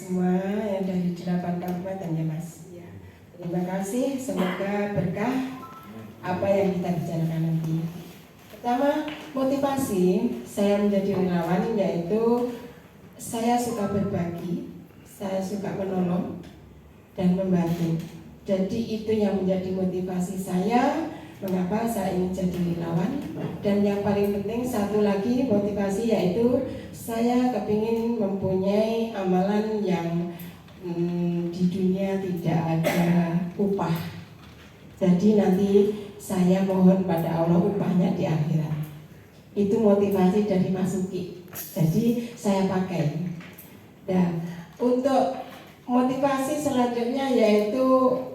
semua yang dari 8 kabupaten ya Mas. Ya. Terima kasih, semoga berkah apa yang kita bicarakan nanti. Pertama, motivasi saya menjadi relawan yaitu saya suka berbagi, saya suka menolong dan membantu. Jadi itu yang menjadi motivasi saya mengapa saya ingin jadi relawan. Dan yang paling penting satu lagi motivasi yaitu saya kepingin mempunyai amalan yang di dunia tidak ada upah. Jadi nanti saya mohon pada Allah upahnya di akhirat. Itu motivasi dari Mas Uki. Jadi saya pakai. Dan untuk motivasi selanjutnya yaitu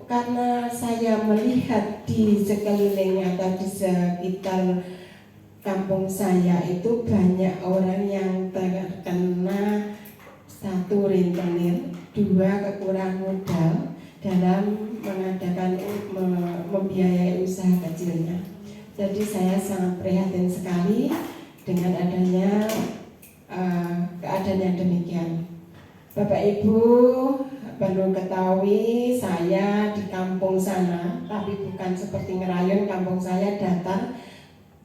karena saya melihat di sekeliling atau di sekitar kampung saya itu banyak orang yang terkena satu rentenir, dua kekurangan modal dalam mengadakan membiayai usaha kecilnya. Jadi saya sangat prihatin sekali dengan adanya keadaan yang demikian. Bapak Ibu perlu ketahui saya di kampung sana, tapi bukan seperti ngerayun, kampung saya datar.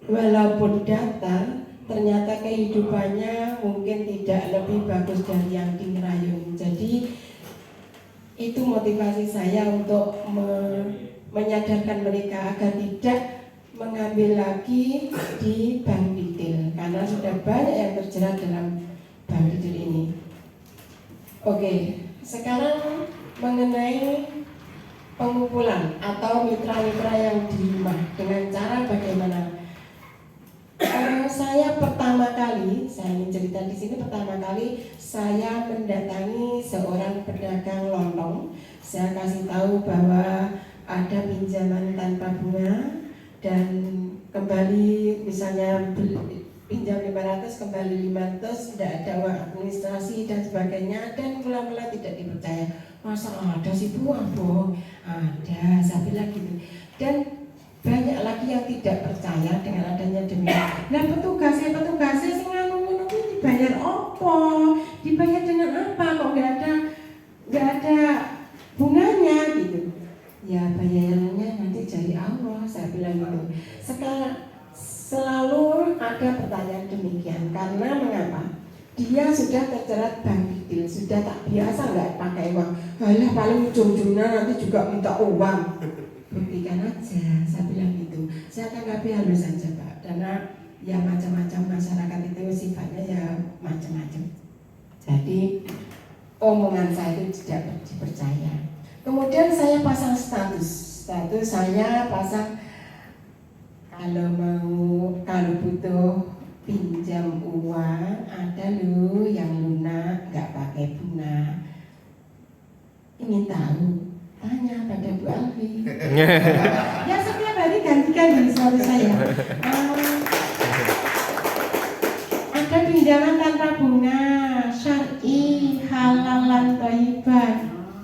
Walaupun datar, ternyata kehidupannya mungkin tidak lebih bagus dari yang di ngerayun. Jadi itu motivasi saya untuk menyadarkan mereka agar tidak mengambil lagi di bank detail karena sudah banyak yang terjerat dalam bank detail ini. Oke, sekarang mengenai pengumpulan atau mitra-mitra yang di rumah dengan cara bagaimana? Saya pertama kali, saya ingin cerita di sini pertama kali saya mendatangi seorang pedagang lontong. Saya kasih tahu bahwa ada pinjaman tanpa bunga dan kembali misalnya pinjam 500 kembali 500, tidak ada uang administrasi dan sebagainya, dan mula-mula tidak dipercaya. Masa ada sih Bu, bohong? Ada, saya bilang gitu. Dan banyak lagi yang tidak percaya dengan adanya demikian. Nah petugasnya sih nganu dibayar opo, dibayar dengan apa kok nggak ada bunganya gitu. Ya bayarannya nanti dari Allah, saya bilang gitu. Sekarang selalu ada pertanyaan demikian karena mengapa? Dia sudah terjerat bank detail, sudah tak biasa nggak pakai uang. Halah paling ujung-ujungnya nanti juga minta uang. Buktikan aja, saya bilang gitu. Saya tanggapi halus saja Pak, karena ya macam-macam masyarakat itu sifatnya ya macam-macam. Jadi omongan saya itu tidak dipercaya. Kemudian saya pasang status saya pasang kalau butuh pinjam uang ada loh yang lunak nggak pakai bunga. Ingin tahu? Tanya pada Bu Alfi. Ya setiap hari ganti-ganti suara saya. Ada pinjaman tanpa bunga, syar'i, halal dan thayyiban.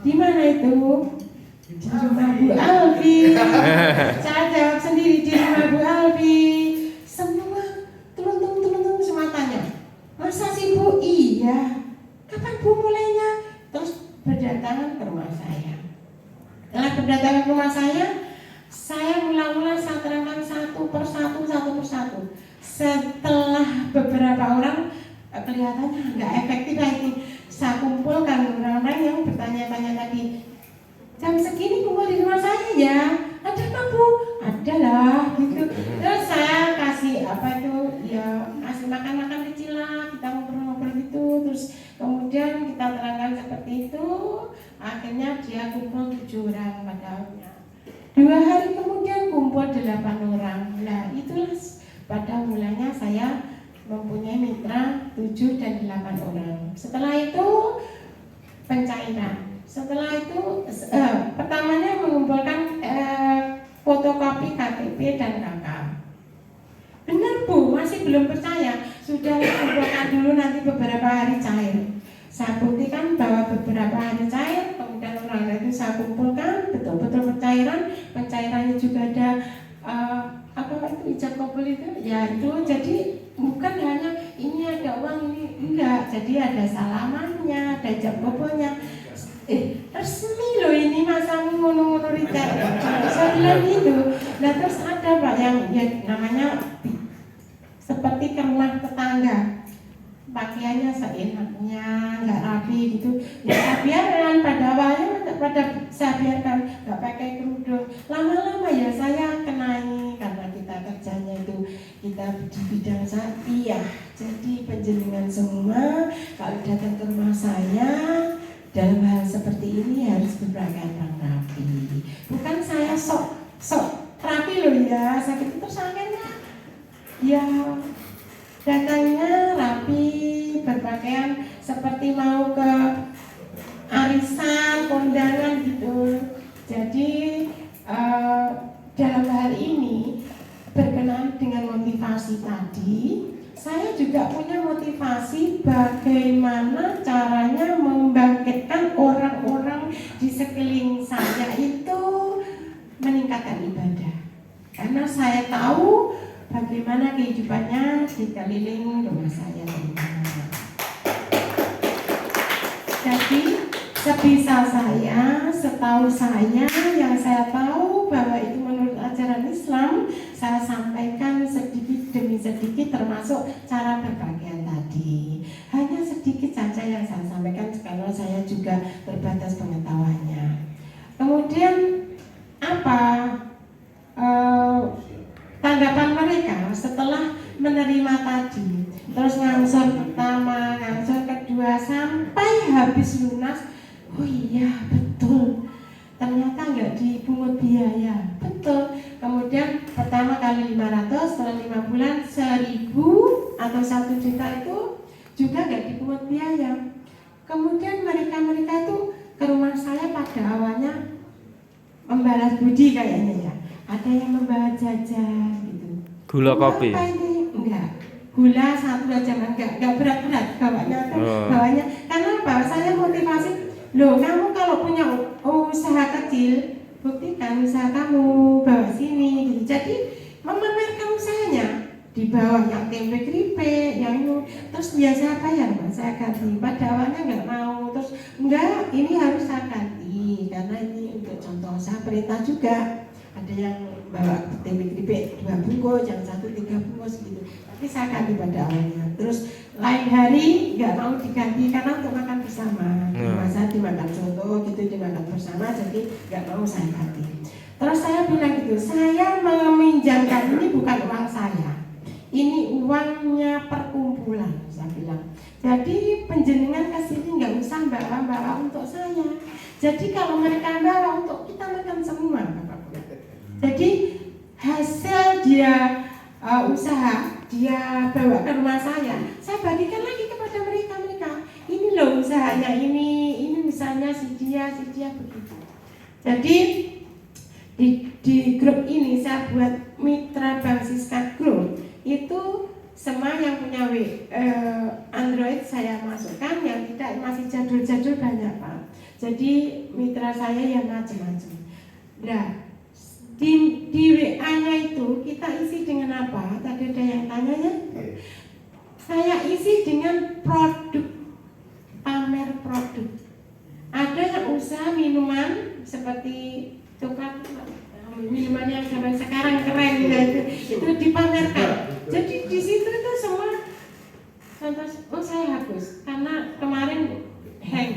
Di mana itu? Di rumah Bu Alfi. Saya jawab sendiri di rumah Bu Alfi. Semua teluntung semua tanya. Masa sih Bu? Iya. Kapan Bu mulainya? Terus berdatangan ke rumah saya. Setelah berdatangan ke rumah saya mula-mula saya terangkan satu persatu. Setelah beberapa orang kelihatannya nggak efektif lagi, saya kumpulkan orang-orang yang bertanya-tanya tadi. Jam segini kumpul di rumah saya ya? Ada apa Bu? Ada lah gitu. Terus saya kasih kasih makan-makan kecil lah, kita ngobrol-ngobrol gitu. Terus kemudian kita terangkan seperti itu. Akhirnya dia kumpul 7 orang padanya. 2 hari kemudian kumpul 8 orang. Nah itulah pada mulanya saya mempunyai mitra 7 dan 8 orang. Setelah itu pencairan. Setelah itu pertamanya mengumpulkan fotokopi KTP dan KK. Benar Bu, masih belum percaya. Sudah kumpulkan dulu nanti beberapa hari cair. Saya buktikan bahwa beberapa hari cair, kemudian orang itu saya kumpulkan betul-betul pencairannya juga ada ijab kabul itu, ya itu jadi bukan hanya ini ada uang ini enggak, jadi ada salamannya, ada jam koponya. Resmi loh ini masamu ngono-ngono Rita. Saya bilang gitu. Nah terus ada Pak yang ya namanya seperti ke rumah tetangga, pakaiannya seenaknya, nggak rapi gitu. Ya saya biarkan pada awalnya, saya biarkan nggak pakai kerudung. Lama-lama ya saya kenai karena kita kerjanya itu kita di bidang sapi ya. Jadi penjenengan semua kalau datang ke rumah saya dalam hal seperti ini harus berpakaian rapi. Bukan saya sok rapi loh ya, sakit itu sakitnya ya datangnya rapi, berpakaian seperti mau ke arisan, kondangan gitu. Jadi dalam hal ini berkenaan dengan motivasi tadi, saya juga punya motivasi bagaimana caranya membangkitkan orang-orang di sekeliling saya itu meningkatkan ibadah. Karena saya tahu bagaimana kehidupannya di keliling rumah saya. Jadi sebisa saya, setahu saya, yang saya tahu bahwa itu menurut ajaran Islam, saya sampaikan sedikit demi sedikit termasuk cara berpakaian tadi. Hanya sedikit saja yang saya sampaikan karena saya juga terbatas pengetahuannya. Kemudian apa tanggapan mereka setelah menerima tadi? Terus ngansur pertama, ngansur kedua sampai habis lunas. Oh iya betul, ternyata nggak dipungut biaya, betul. Kemudian pertama kali 500, setelah 5 bulan 1000 atau 1 juta itu juga nggak dipungut biaya. Kemudian mereka itu ke rumah saya pada awalnya membalas budi kayaknya ya. Ada yang membawa jajan gitu. Gula kopi? Ini? Enggak. Gula 1 aja enggak berat-berat bawanya tuh. Bawanya karena apa? Saya motivasi, loh kamu kalau punya usaha kecil, buktikan usaha kamu bawa sini gitu. Jadi memamerkan usahanya, di bawah yang tempe keripik, yang itu. Terus biasa bayar Mas, saya ganti. Pada awalnya enggak mau, terus enggak, ini harus saya ganti karena ini untuk contoh usaha perintah juga. Ada yang bawa tempe keripik 2 bungkus, yang 1 3 bungkus gitu. Tapi saya ganti pada awalnya. Terus lain hari nggak mau diganti karena untuk makan bersama. Masa dimakan soto gitu, dimakan bersama, jadi nggak mau saya ganti. Terus saya bilang gitu, saya meminjamkan ini bukan uang saya, ini uangnya perkumpulan, saya bilang. Jadi penjenengan kesini nggak usah bawa-bawa untuk saya. Jadi kalau mereka bawa untuk kita makan semua, Bapak. Jadi hasil dia usaha dia bawa ke rumah saya bagikan lagi kepada mereka. Ini loh usahanya, ini misalnya si dia begitu. Jadi di grup ini saya buat Mitra Bank Siska Group. Itu semua yang punya Android saya masukkan, yang tidak masih jadul-jadul banyak Pak. Jadi mitra saya yang macam-macam. Nah, di WA-nya itu kita isi dengan apa? Tadi ada yang tanya ya. Saya isi dengan produk, pamer produk. Ada yang usaha minuman seperti coklat, minuman yang sampai sekarang keren itu dipamerkan. Jadi di situ itu semua contoh, saya hapus karena kemarin hang.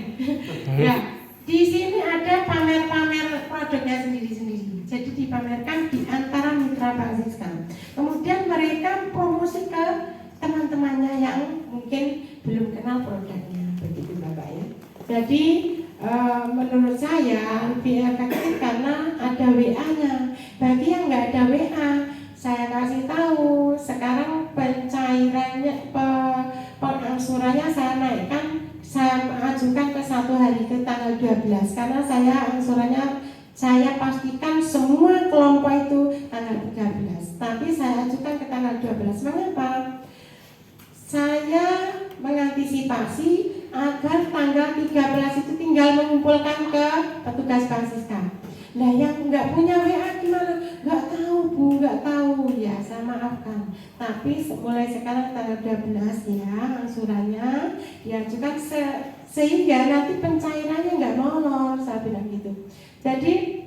Ya, di sini ada pamer-pamer produknya sendiri-sendiri. Jadi dipamerkan di antara mitra Bank Siska. Kemudian mereka promosi ke teman-temannya yang mungkin belum kenal produknya, begitu Bapak ya. Jadi menurut saya lebih efektif karena ada WA-nya. Bagi yang nggak ada WA, saya kasih tahu sekarang pencairannya, pengangsurannya saya naikkan, saya ajukan ke 1 hari ke tanggal 12 karena saya angsurannya saya pastikan semua kelompok itu tanggal 13, tapi saya ajukan ke tanggal 12. Mengapa? Saya mengantisipasi agar tanggal 13 itu tinggal mengumpulkan ke petugas Bank Siska. Nah yang nggak punya WA gimana? Nggak tahu Bu, nggak tahu ya, saya maafkan. tapi mulai sekarang tanggal 12 ya angsurannya diajukan sehingga nanti pencairannya nggak molor, saya bilang gitu. Jadi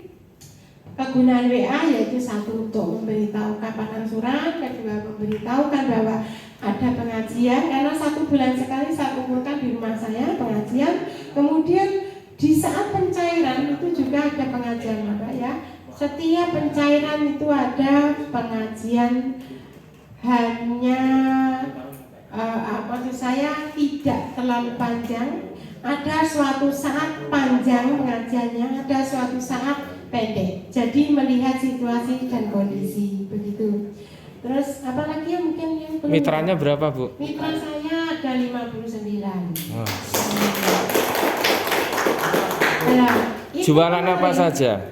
kegunaan WA yaitu satu untuk memberitahu kapan angsuran, kedua memberitahukan bahwa ada pengajian karena 1 bulan sekali saya kumpulkan di rumah saya pengajian. Kemudian di saat pencairan itu juga ada pengajian Bapak ya. Setiap pencairan itu ada pengajian, hanya maksud saya tidak terlalu panjang. Ada suatu saat panjang pengajiannya, ada suatu saat pendek. Jadi melihat situasi dan kondisi begitu. Terus apalagi yang mungkin yang belum? Mitranya berapa Bu? Mitra saya ada 59. Nah, Jualan apa saja?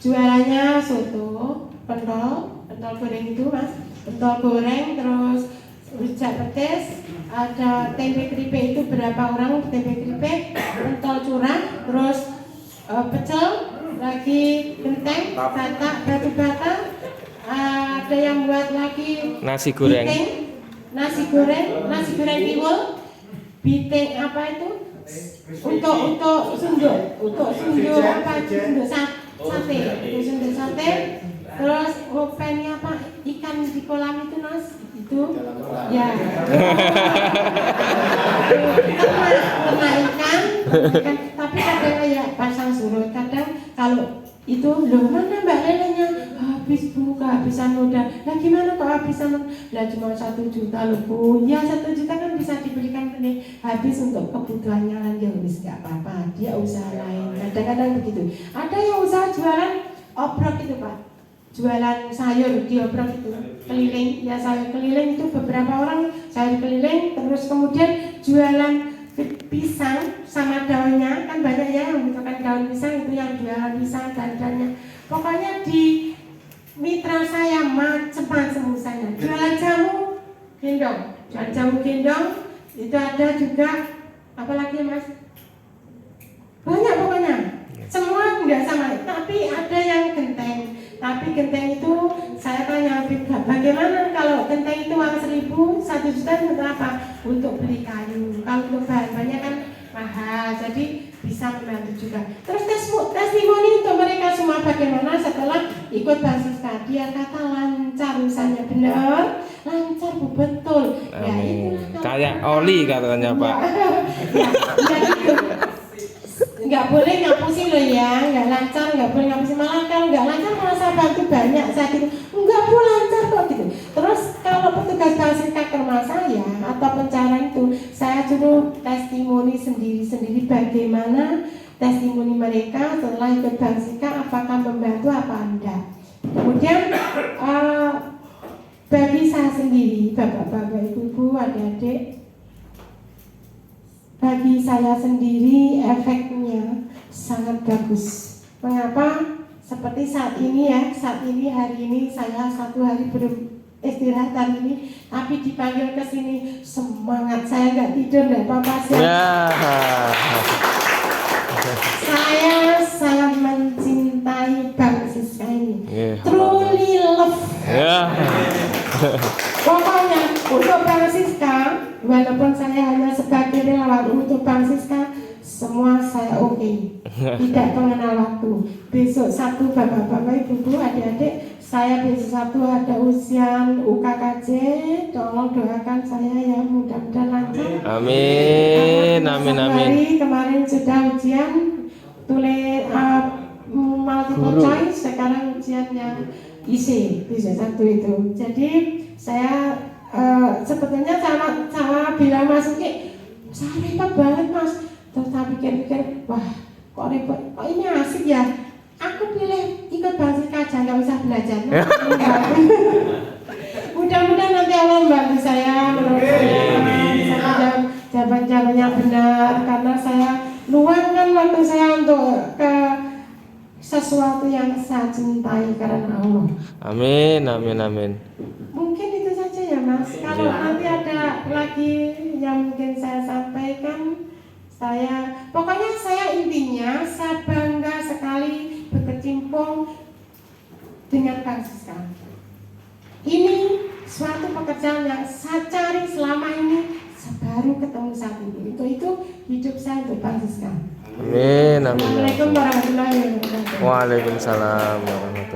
Jualannya soto, pentol goreng itu Mas, pentol goreng, terus rujak petis, ada tempe keripik itu berapa orang tempe keripik, pentol curah, terus pecel, lagi genteng, batak, batu bata, ada yang buat lagi Nasi goreng. biting, nasi goreng tiwul, biting apa itu? Untuk sunduk apa itu? Sunduk sate, terus ovennya apa? Ikan di kolam itu Mas, itu ya. Ternak ikan, tapi kadang kayak pasang surut, kadang kalau itu loh mana Mbak lelenya habis Bu, kehabisan modal. Nah gimana kok habisan? Lah cuma 1 juta loh Bu. Ya 1 juta kan bisa dibelikan habis untuk kebutuhannya kan ya wis nggak apa-apa. Dia usaha lain. Kadang-kadang begitu. Ada yang usaha jualan obrok itu Pak. Jualan sayur di obrok itu keliling. Ya sayur keliling itu beberapa orang sayur keliling, terus kemudian jualan pisang sama daunnya, kan banyak ya yang membutuhkan daun pisang, itu yang jualan pisang dan pokoknya di mitra saya macam-macam usahanya. Jualan jamu gendong itu ada juga, apalagi Mas, banyak pokoknya, semua enggak sama, tapi ada yang genteng. Tapi genteng itu saya tanya, bagaimana kalau genteng itu uang 1.000, 1 juta untuk apa? Untuk beli kayu. Kalau untuk bahan-bahannya kan mahal, jadi bisa membantu juga. Terus testimoni untuk mereka semua bagaimana setelah ikut Francisca. Dia kata lancar, misalnya benar, lancar Bu, betul. Ya itulah kayak oli katanya Pak. Ya gitu. Nggak boleh ngapusin loh ya, nggak lancar, nggak boleh ngapusin, malah kalau nggak lancar malah saya bantu banyak, saya gitu, nggak Bu lancar kok gitu. Terus kalau petugas Francisca ke rumah saya atau pencarian itu, saya suruh testimoni sendiri-sendiri bagaimana testimoni mereka setelah ikut Francisca, apakah membantu apa enggak. Kemudian bagi saya sendiri, bapak-bapak, ibu-ibu, adik-adik, bagi saya sendiri efeknya sangat bagus. Mengapa? Seperti saat ini ya, hari ini saya 1 hari belum istirahat hari ini, tapi dipanggil ke sini semangat, saya nggak tidur, nggak apa-apa sih. Saya sangat mencintai Bang Siska ini, truly love. Pokoknya untuk Bang Siska, walaupun saya hanya sebagai relawan untuk Bang Siska, semua saya oke. Tidak mengenal waktu. Besok 1 bapak-bapak, ibu-ibu, adik-adik, saya besok 1 ada ujian UKKJ. Tolong doakan saya ya, mudah-mudahan lancar. Amin. Hari kemarin sudah ujian tulis multiple choice, sekarang ujian yang isi bisa 1 itu. Jadi saya sebetulnya sama bilang Mas Uki, saya repot banget Mas. Terus saya pikir-pikir, wah kok repot, kok ini asik ya. Aku pilih ikut Bang Siska aja, nggak usah belajar. Mudah-mudahan nanti Allah membantu saya, menurut saya jawaban-jawaban yang benar, karena saya luangkan waktu saya untuk ke sesuatu yang saya cintai karena Allah. Amin. Mungkin itu saja ya Mas. Kalau nanti ada lagi yang mungkin saya sampaikan, pokoknya saya intinya saya bangga sekali berkecimpung dengan Bang Siska. Ini suatu pekerjaan yang saya cari selama ini baru ketemu saat ini. Untuk itu hidup saya untuk Francisca. Amin. Amin. Assalamualaikum warahmatullahi wabarakatuh. Waalaikumsalam warahmatullahi